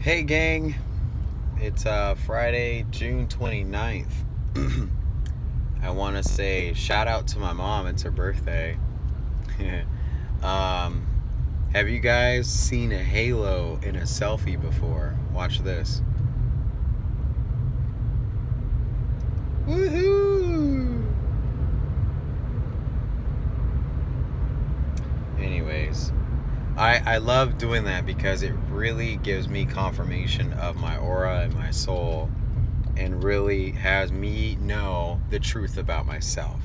Hey gang, it's Friday, June 29th. I want to say shout out to my mom, it's her birthday. um, have you guys seen a halo in a selfie before? Watch this. Woohoo! Anyways, I love doing that because it really gives me confirmation of my aura and my soul, and really has me know the truth about myself.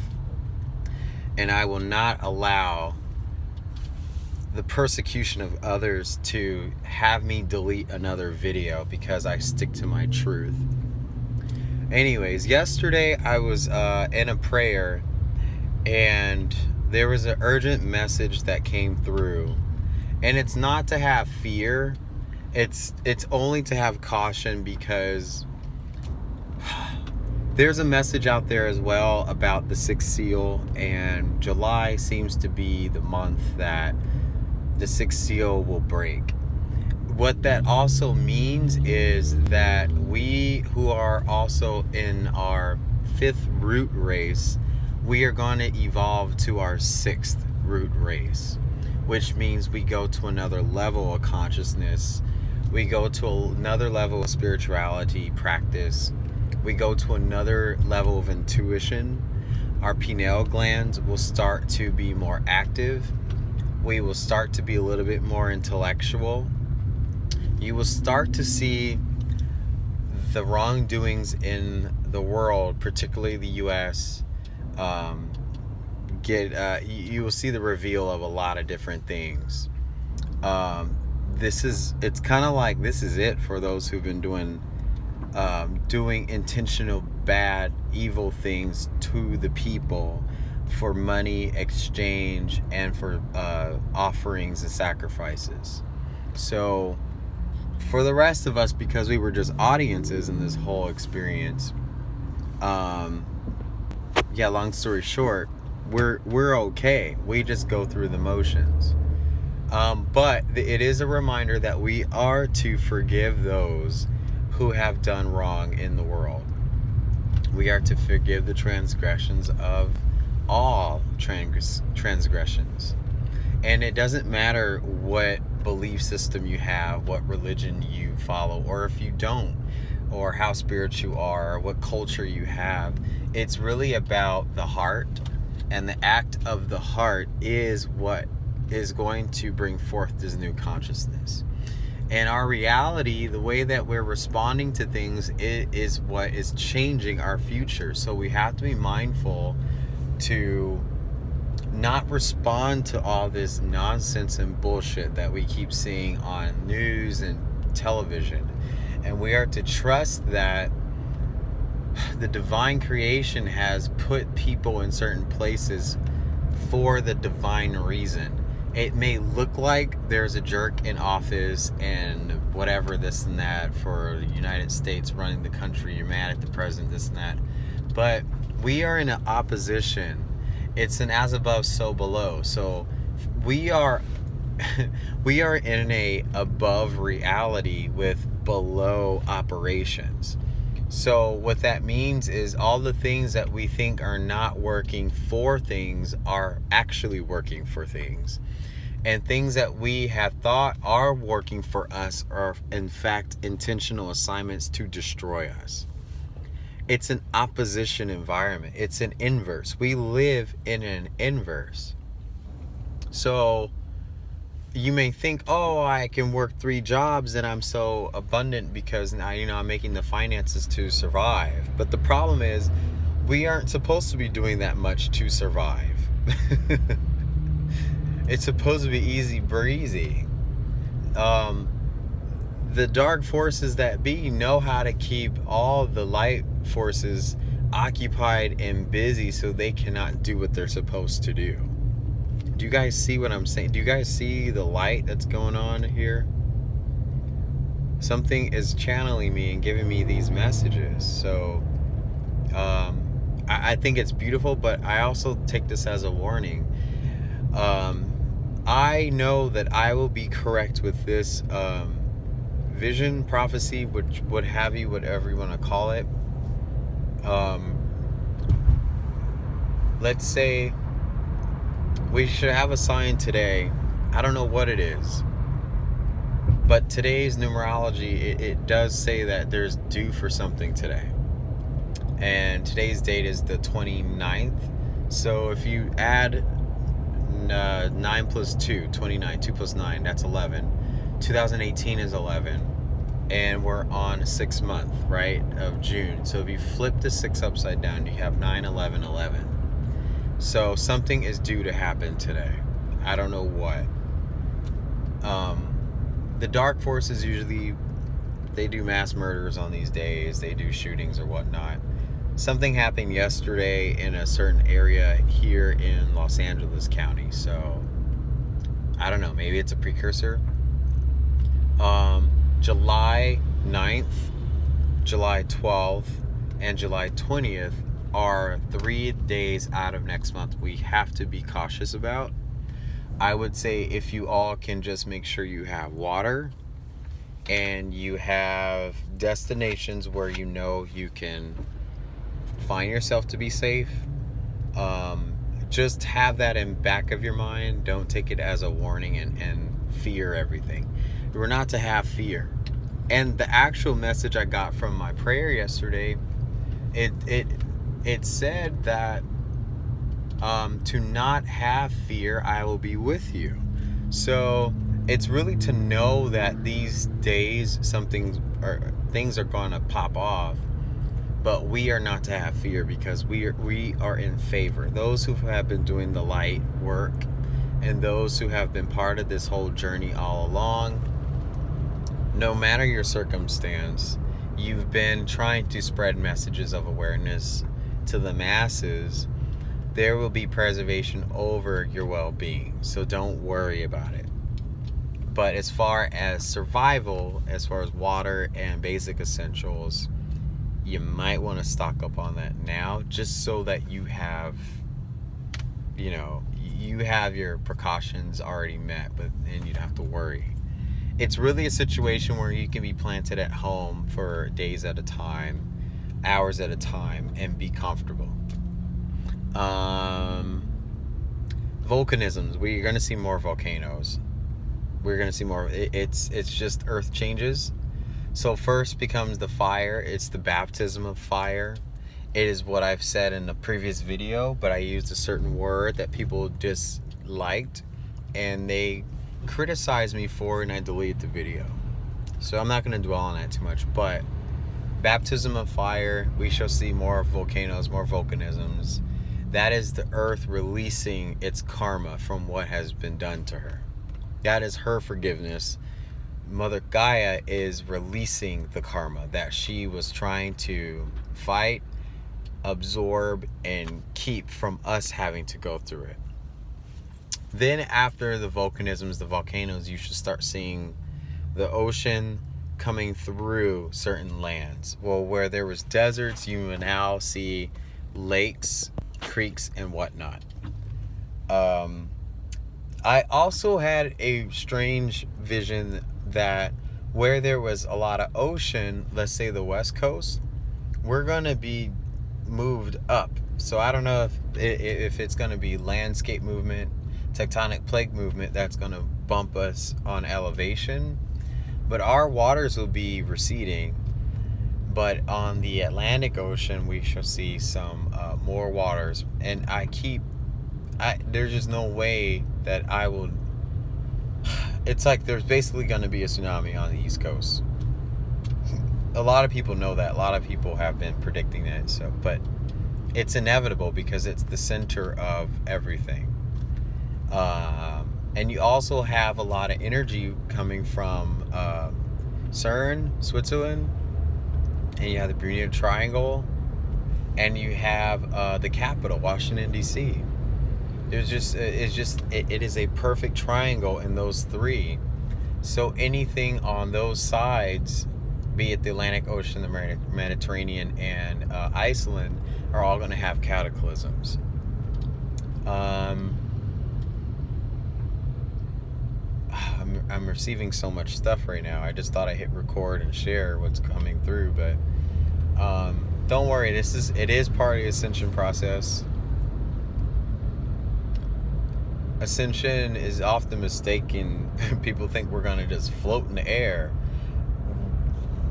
And I will not allow the persecution of others to have me delete another video because I stick to my truth. Anyways, yesterday I was in a prayer, and there was an urgent message that came through. And it's not to have fear, it's only to have caution, because there's a message out there as well about the sixth seal, and July seems to be the month that the sixth seal will break. What that also means is that we who are also in our fifth root race, we are going to evolve to our sixth root race, which means we go to another level of consciousness. We go to another level of spirituality practice. We go to another level of intuition. Our pineal glands will start to be more active. We will start to be a little bit more intellectual. You will start to see the wrongdoings in the world, particularly the U.S., you will see the reveal of a lot of different things. It's kind of like this is it for those who've been doing intentional bad, evil things to the people for money exchange and for offerings and sacrifices. So for the rest of us, because we were just audiences in this whole experience, long story short, we're okay. We just go through the motions. But it is a reminder that we are to forgive those who have done wrong in the world. We are to forgive the transgressions of all transgressions. And it doesn't matter what belief system you have, what religion you follow, or if you don't, or how spiritual you are, or what culture you have. It's really about the heart, and the act of the heart is what is going to bring forth this new consciousness. And our reality, the way that we're responding to things, is what is changing our future. So we have to be mindful to not respond to all this nonsense and bullshit that we keep seeing on news and television. And we are to trust that the divine creation has put people in certain places for the divine reason. It may look like there's a jerk in office and whatever, this and that, for the United States running the country. You're mad at the president, this and that. But we are in an opposition. It's an as above, so below. So we are in a above reality with below operations. So what that means is all the things that we think are not working for things are actually working for things. And things that we have thought are working for us are in fact intentional assignments to destroy us. It's an opposition environment. It's an inverse. We live in an inverse. So you may think, oh, I can work 3 jobs and I'm so abundant because now, I'm making the finances to survive. But the problem is we aren't supposed to be doing that much to survive. It's supposed to be easy breezy. The dark forces that be know how to keep all the light forces occupied and busy so they cannot do what they're supposed to do. Do you guys see what I'm saying? Do you guys see the light that's going on here? Something is channeling me and giving me these messages. So I think it's beautiful, but I also take this as a warning. I know that I will be correct with this vision, prophecy, which what have you, whatever you want to call it. Let's say we should have a sign today. I don't know what it is, but today's numerology, it does say that there's due for something today. And today's date is the 29th. So if you add 9 plus 2, 29, 2 plus 9, that's 11. 2018 is 11. And we're on 6th month, right, of June. So if you flip the 6 upside down, you have 9, 11, 11. So something is due to happen today. I don't know what. The dark forces usually, they do mass murders on these days. They do shootings or whatnot. Something happened yesterday in a certain area here in Los Angeles County. So I don't know. Maybe it's a precursor. July 9th, July 12th, and July 20th are 3 days out of next month we have to be cautious about. I would say if you all can just make sure you have water and you have destinations where you know you can find yourself to be safe, just have that in back of your mind. Don't take it as a warning and fear everything. We're not to have fear. And the actual message I got from my prayer yesterday, it said that to not have fear, I will be with you. So it's really to know that these days things are going to pop off, but we are not to have fear because we are in favor. Those who have been doing the light work and those who have been part of this whole journey all along, no matter your circumstance, you've been trying to spread messages of awareness to the masses. There will be preservation over your well-being, so don't worry about it. But as far as survival, as far as water and basic essentials, you might want to stock up on that now, just so that you have your precautions already met, and you don't have to worry. It's really a situation where you can be planted at home for days at a time, hours at a time, and be comfortable. Volcanisms, we're going to see more volcanoes. We're going to see more. It's just earth changes. So first becomes the fire. It's the baptism of fire. It is what I've said in the previous video, but I used a certain word that people disliked and they criticized me for, and I deleted the video. So I'm not going to dwell on that too much, but baptism of fire, we shall see more volcanoes, more volcanisms. That is the earth releasing its karma from what has been done to her. That is her forgiveness. Mother Gaia is releasing the karma that she was trying to fight, absorb, and keep from us having to go through it. Then after the volcanisms, the volcanoes, you should start seeing the ocean coming through certain lands. Well, where there was deserts, you will now see lakes, creeks, and whatnot. I also had a strange vision that where there was a lot of ocean, let's say the West Coast, we're going to be moved up. So I don't know if it's going to be landscape movement, tectonic plate movement that's going to bump us on elevation, but our waters will be receding. But on the Atlantic Ocean, we shall see some more waters, and there's just no way that I will. It's like there's basically going to be a tsunami on the East Coast. A lot of people know that. A lot of people have been predicting that. So, but it's inevitable because it's the center of everything. And you also have a lot of energy coming from CERN, Switzerland, and you have the Bermuda Triangle, and you have the capital, Washington, D.C. It is a perfect triangle in those three. So anything on those sides, be it the Atlantic Ocean, the Mediterranean, and Iceland, are all going to have cataclysms. I'm receiving so much stuff right now. I just thought I hit record and share what's coming through, but don't worry. It is part of the ascension process. Ascension is often mistaken. People think we're gonna just float in the air.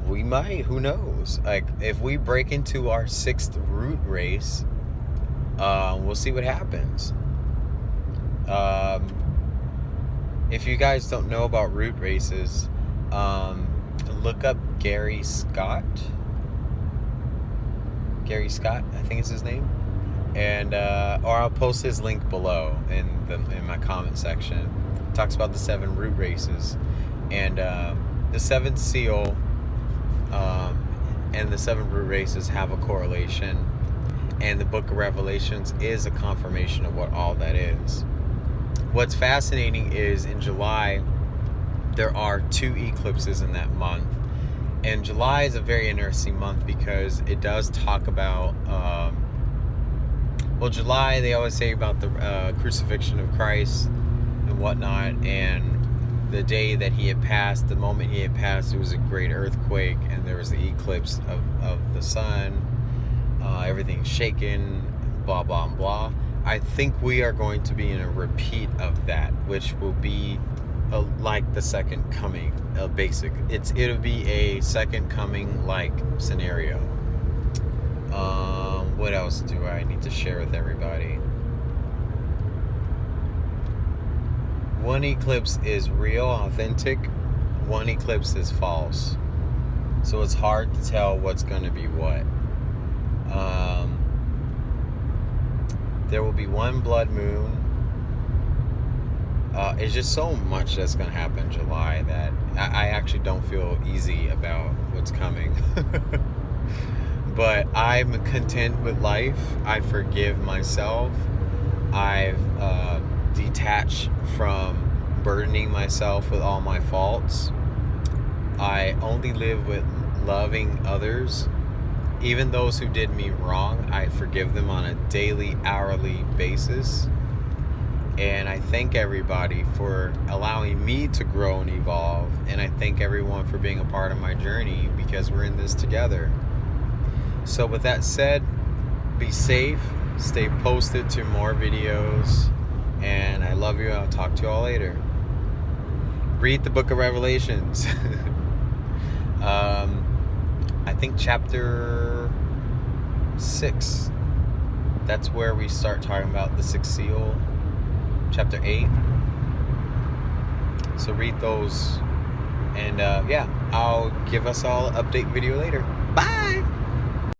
We might. Who knows? Like, if we break into our 6th root race, we'll see what happens. If you guys don't know about root races, look up Gary Scott. Gary Scott, I think is his name. And or I'll post his link below in my comment section. It talks about the 7 root races, and the 7th seal and the 7 root races have a correlation, and the book of Revelations is a confirmation of what all that is. What's fascinating is in July there are 2 eclipses in that month, and July is a very interesting month because it does talk about July, they always say about the crucifixion of Christ and whatnot, and the day that he had passed, the moment he had passed, it was a great earthquake, and there was the eclipse of the sun, everything shaken, blah, blah, blah. I think we are going to be in a repeat of that, which will be like the second coming, it'll be a second coming like scenario. What else do I need to share with everybody? One eclipse is real, authentic. One eclipse is false. So it's hard to tell what's going to be what. There will be one blood moon. It's just so much that's going to happen in July that I actually don't feel easy about what's coming. But I'm content with life. I forgive myself. I've detached from burdening myself with all my faults. I only live with loving others. Even those who did me wrong, I forgive them on a daily, hourly basis. And I thank everybody for allowing me to grow and evolve. And I thank everyone for being a part of my journey, because we're in this together. So with that said, be safe, stay posted to more videos, and I love you. I'll talk to you all later. Read the book of Revelations. I think chapter 6, that's where we start talking about the 6th seal. Chapter 8. So read those, and yeah, I'll give us all an update video later. Bye!